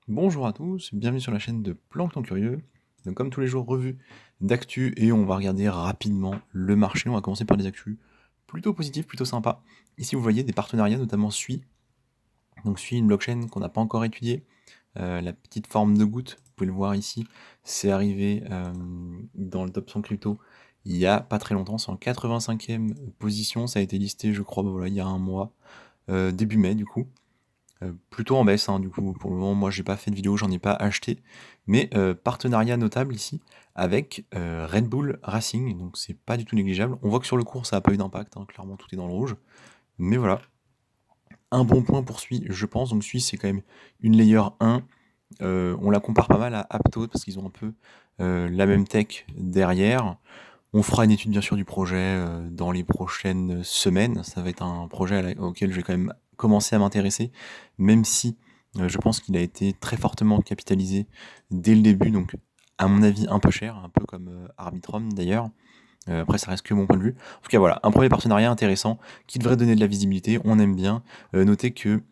Bonjour à tous, bienvenue sur la chaîne de Plancton Curieux. Donc comme tous les jours, revue d'actu et on va regarder rapidement le marché. On va commencer par des actus plutôt positifs, plutôt sympas. Ici vous voyez des partenariats, notamment SUI. Donc SUI, une blockchain qu'on n'a pas encore étudiée. La petite forme de goutte, vous pouvez le voir ici, c'est arrivé dans le top 100 crypto il y a pas très longtemps, c'est en 85e position, ça a été listé je crois voilà, il y a un mois, début mai du coup. Plutôt en baisse, hein, du coup, pour le moment, moi j'ai pas fait de vidéo, j'en ai pas acheté, mais partenariat notable ici avec Red Bull Racing, donc c'est pas du tout négligeable. On voit que sur le cours ça a pas eu d'impact, hein, clairement tout est dans le rouge, mais voilà, un bon point pour SUI, je pense. Donc SUI c'est quand même une layer 1, on la compare pas mal à Aptos parce qu'ils ont un peu la même tech derrière. On fera une étude bien sûr du projet dans les prochaines semaines. Ça va être un projet auquel je vais quand même commencer à m'intéresser, même si je pense qu'il a été très fortement capitalisé dès le début, donc à mon avis un peu cher, un peu comme Arbitrum d'ailleurs. Après ça reste que mon point de vue. En tout cas voilà, un premier partenariat intéressant qui devrait donner de la visibilité, on aime bien. Notez que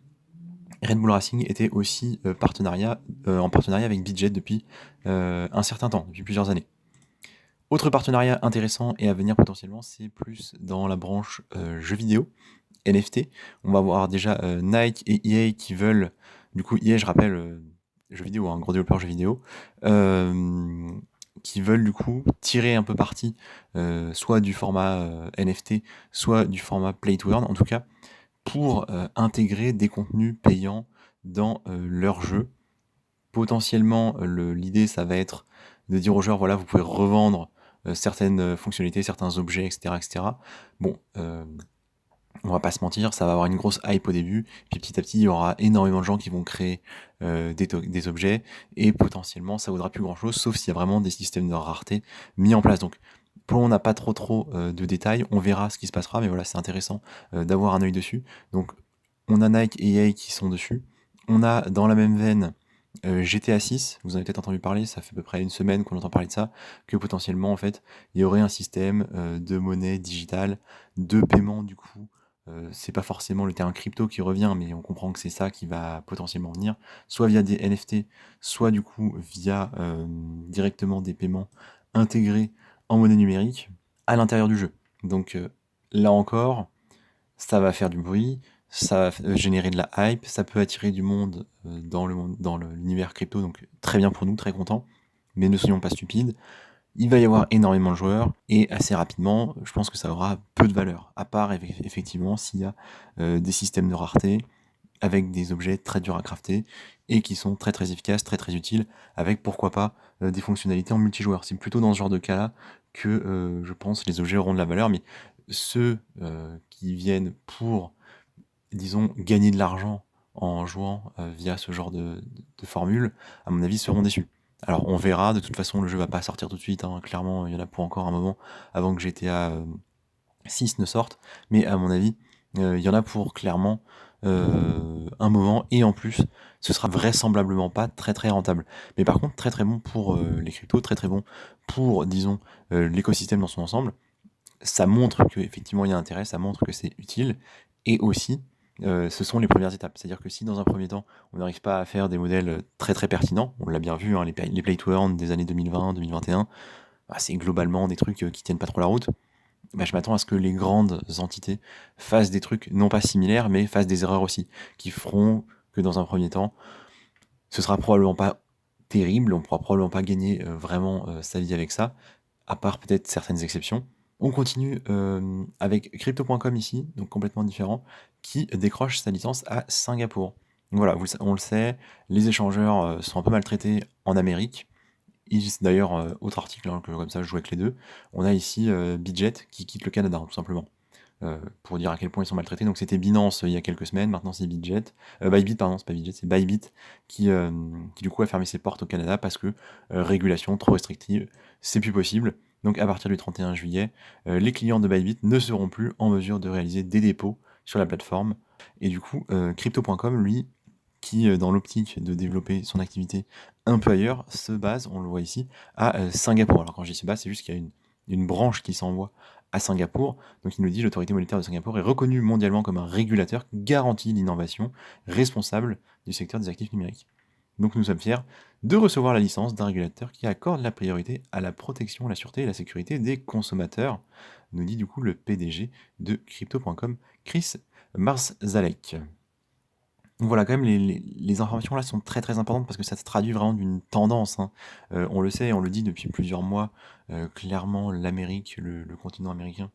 Red Bull Racing était aussi en partenariat avec Budget depuis un certain temps, depuis plusieurs années. Autre partenariat intéressant et à venir potentiellement, c'est plus dans la branche jeux vidéo, NFT. On va voir déjà Nike et EA qui veulent, du coup EA je rappelle, jeux vidéo, un gros développeur jeux vidéo, euh, qui veulent du coup tirer un peu parti soit du format NFT, soit du format Play to Earn, en tout cas pour intégrer des contenus payants dans leur jeu. Potentiellement, l'idée, ça va être de dire aux joueurs, voilà, vous pouvez revendre certaines fonctionnalités, certains objets, etc., etc. Bon, on va pas se mentir, ça va avoir une grosse hype au début, puis petit à petit, il y aura énormément de gens qui vont créer des objets, et potentiellement, ça vaudra plus grand-chose, sauf s'il y a vraiment des systèmes de rareté mis en place. Donc, pour on n'a pas trop de détails, on verra ce qui se passera, mais voilà, c'est intéressant d'avoir un œil dessus. Donc, on a Nike et EA qui sont dessus. On a dans la même veine GTA 6, vous en avez peut-être entendu parler, ça fait à peu près une semaine qu'on entend parler de ça, que potentiellement en fait il y aurait un système de monnaie digitale, de paiement du coup. C'est pas forcément le terme crypto qui revient, mais on comprend que c'est ça qui va potentiellement venir, soit via des NFT, soit du coup via directement des paiements intégrés en monnaie numérique à l'intérieur du jeu. Donc là encore, ça va faire du bruit, ça va générer de la hype, ça peut attirer du monde dans l'univers crypto, donc très bien pour nous, très content. Mais ne soyons pas stupides, il va y avoir énormément de joueurs, et assez rapidement, je pense que ça aura peu de valeur, à part effectivement s'il y a des systèmes de rareté, avec des objets très durs à crafter, et qui sont très efficaces, très utiles, avec pourquoi pas des fonctionnalités en multijoueur. C'est plutôt dans ce genre de cas-là que je pense les objets auront de la valeur, mais ceux qui viennent pour, disons, gagner de l'argent en jouant via ce genre de formule, à mon avis, seront déçus. Alors on verra, de toute façon le jeu va pas sortir tout de suite, hein. Clairement il y en a pour encore un moment avant que GTA 6 ne sorte, mais à mon avis il y en a pour clairement un moment, et en plus ce sera vraisemblablement pas très rentable. Mais par contre très bon pour les cryptos, très bon pour, disons, l'écosystème dans son ensemble. Ça montre qu'effectivement il y a intérêt, ça montre que c'est utile, et aussi ce sont les premières étapes. C'est-à-dire que si dans un premier temps on n'arrive pas à faire des modèles très pertinents, on l'a bien vu, hein, les play to earn des années 2020-2021, bah, c'est globalement des trucs qui tiennent pas trop la route. Bah, je m'attends à ce que les grandes entités fassent des trucs non pas similaires, mais fassent des erreurs aussi, qui feront que dans un premier temps, ce sera probablement pas terrible, on pourra probablement pas gagner vraiment sa vie avec ça, à part peut-être certaines exceptions. On continue avec Crypto.com ici, donc complètement différent, qui décroche sa licence à Singapour. Donc voilà, on le sait, les échangeurs sont un peu maltraités en Amérique. D'ailleurs, autre article, hein, que comme ça je joue avec les deux, on a ici Budget qui quitte le Canada, hein, tout simplement. Pour dire à quel point ils sont maltraités. Donc c'était Binance il y a quelques semaines, maintenant c'est Budget. Bybit, pardon, c'est pas Budget, c'est Bybit qui du coup a fermé ses portes au Canada parce que régulation trop restrictive, c'est plus possible. Donc à partir du 31 juillet, les clients de Bybit ne seront plus en mesure de réaliser des dépôts sur la plateforme. Et du coup, Crypto.com, lui, qui, dans l'optique de développer son activité un peu ailleurs, se base, on le voit ici, à Singapour. Alors quand je dis se base, c'est juste qu'il y a une branche qui s'envoie à Singapour. Donc il nous dit l'autorité monétaire de Singapour est reconnue mondialement comme un régulateur qui garantit l'innovation responsable du secteur des actifs numériques. Donc nous sommes fiers de recevoir la licence d'un régulateur qui accorde la priorité à la protection, la sûreté et la sécurité des consommateurs, nous dit du coup le PDG de Crypto.com, Chris Marzalek. Donc voilà, quand même, les informations là sont très très importantes parce que ça se traduit vraiment d'une tendance, hein. On le sait, on le dit depuis plusieurs mois, clairement l'Amérique, le continent américain,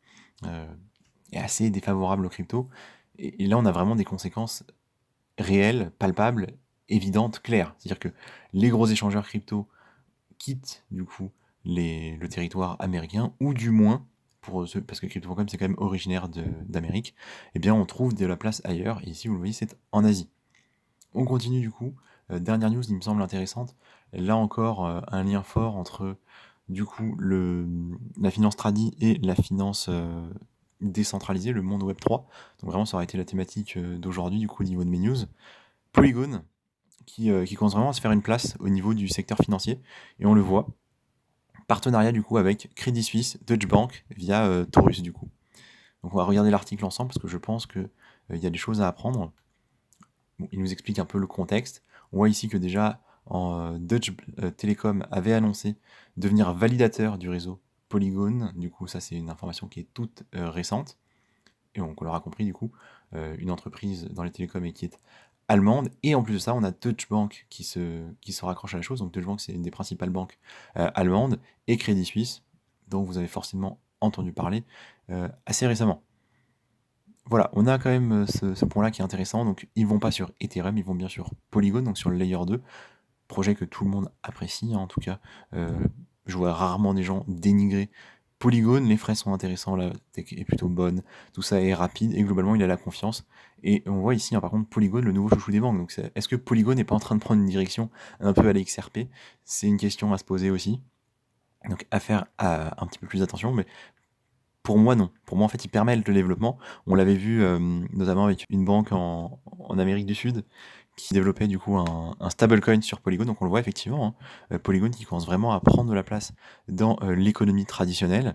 est assez défavorable aux cryptos. Et là, on a vraiment des conséquences réelles, palpables, évidentes, claires. C'est-à-dire que les gros échangeurs crypto quittent du coup le territoire américain, ou du moins, parce que Crypto.com c'est quand même originaire d'Amérique, eh bien on trouve de la place ailleurs, et ici vous le voyez c'est en Asie. On continue du coup, dernière news il me semble intéressante, là encore un lien fort entre du coup la finance tradi et la finance décentralisée, le monde Web3, donc vraiment ça aurait été la thématique d'aujourd'hui du coup au niveau de mes news. Polygon, qui commence vraiment à se faire une place au niveau du secteur financier, et on le voit, partenariat du coup avec Crédit Suisse, Deutsche Bank via Taurus du coup. Donc on va regarder l'article ensemble parce que je pense qu'il y a des choses à apprendre. Bon, il nous explique un peu le contexte. On voit ici que déjà Deutsche Telekom avait annoncé devenir validateur du réseau Polygon. Du coup ça c'est une information qui est toute récente. Et donc on l'aura compris du coup, une entreprise dans les télécoms et qui est allemande. Et en plus de ça, on a Deutsche Bank qui se raccroche à la chose. Donc Deutsche Bank, c'est une des principales banques allemandes, et Crédit Suisse, dont vous avez forcément entendu parler assez récemment. Voilà, on a quand même ce point-là qui est intéressant. Donc ils vont pas sur Ethereum, ils vont bien sur Polygon, donc sur le Layer 2, projet que tout le monde apprécie, hein, en tout cas. Je vois rarement des gens dénigrer Polygon, les frais sont intéressants, la tech est plutôt bonne, tout ça est rapide, et globalement il a la confiance. Et on voit ici, hein, par contre, Polygon, le nouveau chouchou des banques. Donc est-ce que Polygon n'est pas en train de prendre une direction un peu à la XRP? C'est une question à se poser aussi. Donc à faire un petit peu plus attention, mais pour moi non. Pour moi en fait il permet le développement. On l'avait vu notamment avec une banque en Amérique du Sud qui développait du coup un stablecoin sur Polygon. Donc on le voit effectivement, hein, Polygon qui commence vraiment à prendre de la place dans l'économie traditionnelle.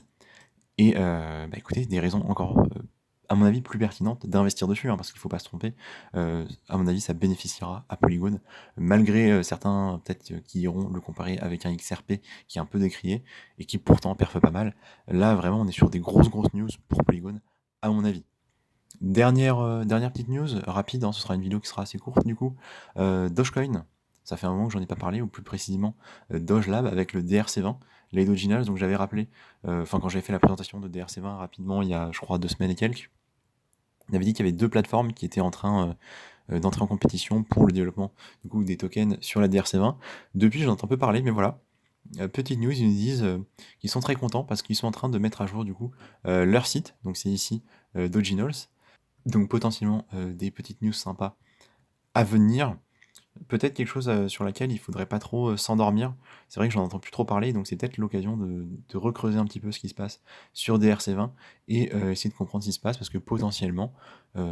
Et bah écoutez, des raisons encore, à mon avis, plus pertinentes d'investir dessus, hein, parce qu'il ne faut pas se tromper. À mon avis, ça bénéficiera à Polygon, malgré certains peut-être qui iront le comparer avec un XRP qui est un peu décrié et qui pourtant perfe pas mal. Là, vraiment, on est sur des grosses news pour Polygon, à mon avis. Dernière petite news, rapide, hein, ce sera une vidéo qui sera assez courte du coup. Dogecoin, ça fait un moment que j'en ai pas parlé, ou plus précisément Doge Lab avec le DRC20, les Doginals. Donc j'avais rappelé, quand j'avais fait la présentation de DRC20 rapidement, il y a je crois 2 semaines et quelques, on avait dit qu'il y avait 2 plateformes qui étaient en train d'entrer en compétition pour le développement du coup des tokens sur la DRC20. Depuis j'en entends peu parler, mais voilà. Petite news, ils nous disent qu'ils sont très contents parce qu'ils sont en train de mettre à jour du coup leur site. Donc c'est ici Doginals. Donc potentiellement des petites news sympas à venir. Peut-être quelque chose sur laquelle il faudrait pas trop s'endormir. C'est vrai que j'en entends plus trop parler, donc c'est peut-être l'occasion de recreuser un petit peu ce qui se passe sur DRC20 et essayer de comprendre ce qui se passe, parce que potentiellement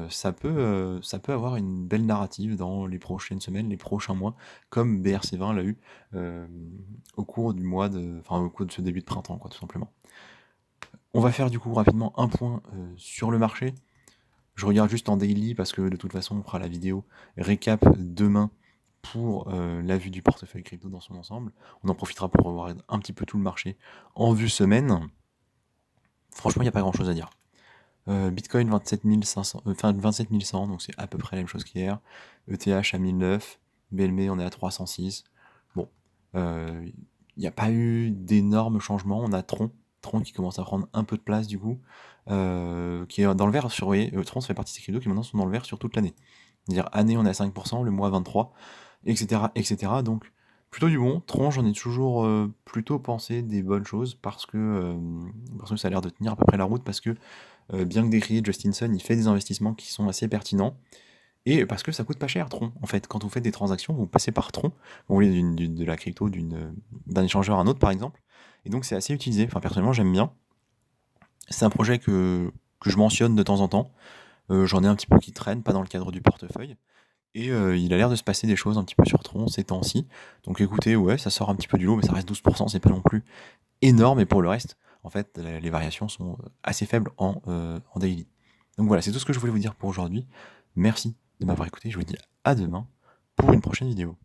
ça peut avoir une belle narrative dans les prochaines semaines, les prochains mois, comme BRC20 l'a eu au cours au cours de ce début de printemps, quoi, tout simplement. On va faire du coup rapidement un point sur le marché. Je regarde juste en daily parce que de toute façon on fera la vidéo récap demain pour la vue du portefeuille crypto dans son ensemble. On en profitera pour revoir un petit peu tout le marché en vue semaine. Franchement, il n'y a pas grand chose à dire. Bitcoin 27 500, 27 100, donc c'est à peu près la même chose qu'hier. ETH à 1009, BLM on est à 306. Bon, il n'y a pas eu d'énormes changements. On a Tron qui commence à prendre un peu de place du coup, qui est dans le vert. Vous voyez, Tron ça fait partie de ces cryptos qui maintenant sont dans le vert sur toute l'année. C'est-à-dire année on est à 5%, le mois 23%, etc. Donc plutôt du bon. Tron, j'en ai toujours plutôt pensé des bonnes choses parce que ça a l'air de tenir à peu près la route, parce que bien que décrié, Justin Sun, il fait des investissements qui sont assez pertinents, et parce que ça coûte pas cher, Tron. En fait, quand vous faites des transactions, vous passez par Tron, vous voulez de la crypto d'un échangeur à un autre, par exemple, et donc c'est assez utilisé. Enfin, personnellement, j'aime bien. C'est un projet que je mentionne de temps en temps. J'en ai un petit peu qui traîne, pas dans le cadre du portefeuille. Et il a l'air de se passer des choses un petit peu sur Tron ces temps-ci. Donc écoutez, ouais, ça sort un petit peu du lot, mais ça reste 12%, c'est pas non plus énorme. Et pour le reste, en fait, les variations sont assez faibles en daily. Donc voilà, c'est tout ce que je voulais vous dire pour aujourd'hui. Merci de m'avoir écouté. Je vous dis à demain pour une prochaine vidéo.